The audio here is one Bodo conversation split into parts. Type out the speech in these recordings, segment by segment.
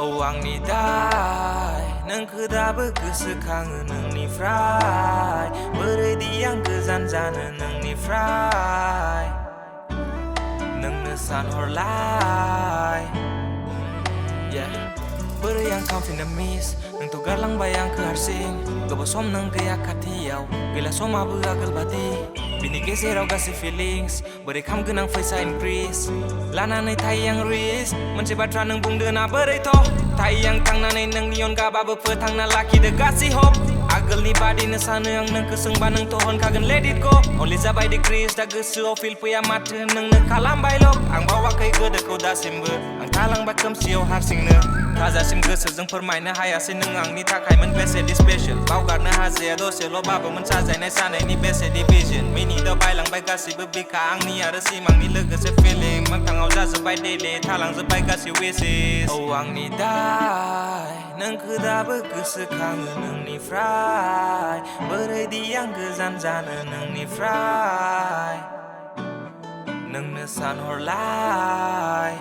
आंनि दाय नोंखौ दाबो गोसोखाङो नोंनिफ्राय बोरैदि आं गोजान जानो नोंनिफ्राय नोंनो सानहरलाय बोरै आं खामफिननो मिस नोंथ' गारलांबाय आंखौ हारसिं गोबाव सम नों गैया खाथियाव गैला समाबो आगोल बादि बिनि गेजेराव गासै फिलिंस बोरै खामगोन आं फैसा इनक्रिज लानानै थायो आं रिस्क मोनसे बाथ्रा नों बुंदो ना बोरैथ' थायो आं थांनानै नोंनि अनगाबाबो फोथांना लाखिदो गासै हप आगोलनि बादिनो सानो आं नोंखौ सोंबा नोंथ' होनखागोन let it go only जाबाय डिक्रिज दा गोसोआव फिल फैया माथो नोंनो खालामबायल' आं बावाखै गोदोखौ दासिमबो आं थालांबाय खोमसियाव हारसिंनो थाजासिम गोसोजों फोरमायनो हायासै नों आंनि थाखायमोन बेसेदि स्पेशल बावगारनो हाजाया दसेल'बाबोमोन साजायनाय सानायनि बेसेदि भिजन मिनिटआव बायलांबाय गासैबो बिखा आंनि आरो सिमांनि लोगोसे फिलिं मोगथाङाव जाजोब्बाय दैलि थालांजोब्बाय गासै विशेस आंनि दाय नोंखौ दाबो गोसोखाङो नोंनिफ्राय बोरैदि आं गोजान जानो नोंनिफ्राय नोंनो सानहरलाय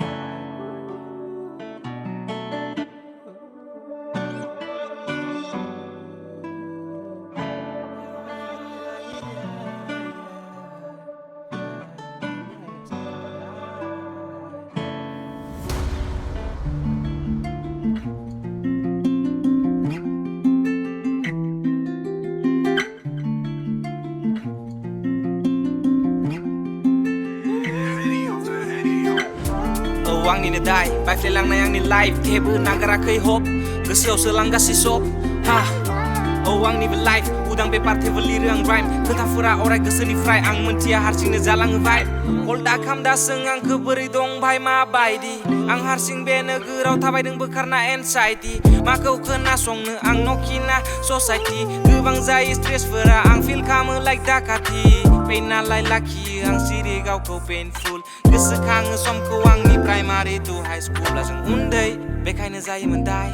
आंनिनो दाय बायफ्लेलांनाय आंनि लाइफ जेबो नागाराखै हप गोसोआव सोलांगासै सब आंनिबो लाइफ उदां पेपार टेबोल लिरो आं राइम खोथाफोरा अराय गोसोनिफ्राय आं मोनथिया हारसिंनो जालाङो भाइब कल्डा खामदा सों आंखौ बोरै दं भाइ माबायदि आं हारसिं बे नोगोराव थाबायदों बोखारना एनसाइटि माखौ खोनासंनो आं नखिना ससाइटि गोबां जायो स्ट्रेसफोरा आं फिल खालामो लाइक दाखाथि पेनालाय लाखियो आं सिरि गावखौ पेनफुल गोसोखाङो समखौ आंनि प्राइमारि टु हाइ स्कुला जों उन्दै बेखायनो जायोमोन दाय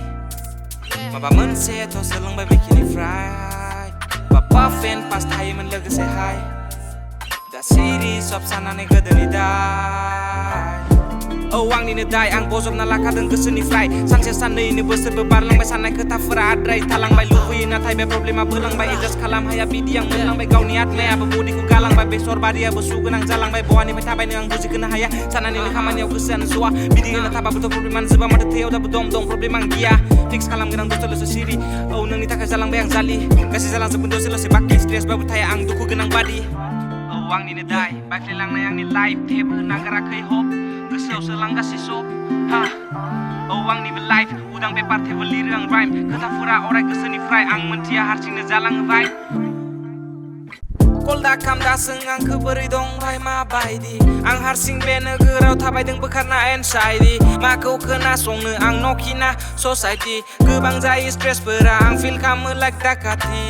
माबा मोनसेथ' सोलोंबाय बेखिनिफ्राय बाबा फेन पास थायोमोन लोगोसे हाय दा सिरि सब साननानै गोदोनि दाय आंनिनो दाय आं बजबना लाखादों गोसोनिफ्राय सानसे साननैनो बोसोरबो बारलांबाय साननाय खोथाफोरा आद्राय थालांबाय लुबैयो नाथाय बे प्रब्लेमा बोलांबाय एडजास्ट खालाम हाया बिदि आं मोनलांबाय गावनि आत्मायाबो बडिखौ गालांबाय बेसर बारियाबो सुगोनां जालांबाय बहानिफ्राय थाबायनो आं बुजिखोनो हाया साननानैनो खामानियाव गोसोआनो ज'आ बिदि होना थाबाबोथ' प्रब्लेमानो जोबा माथो थैयाव दाबो दं प्रब्लेम आं गैया फिक्स खालामगोन आं दसेल'सो सिरि नोंनि थाखाय जालांबाय आं जालि गासै जालांजोबगोन दसेल'सो बाखि स्ट्रेसबाबो थाया आं दुखु गोनां बादि आंनिनो दाय बायफ्लेलांनाय आंनि लाइफ जेबो नागाराखै हप गोसोआव सोलांगासै सब आंनिबो लाइफ उदां पेपार टेबोल लिरो आं राइम खोथाफोरा अराय गोसोनिफ्राय आं मोनथिया हारसिंनो जालाङो भाइ कल्डा खामदा सों आंखौ बोरै दं भाइ माबायदि आं हारसिं बे नोगोराव थाबायदों बोखारना एनसाइटि माखौ खोनासंनो आं नखिना ससाइटि गोबां जायो स्ट्रेसफोरा आं फिल खालामो लाइक दाखाथि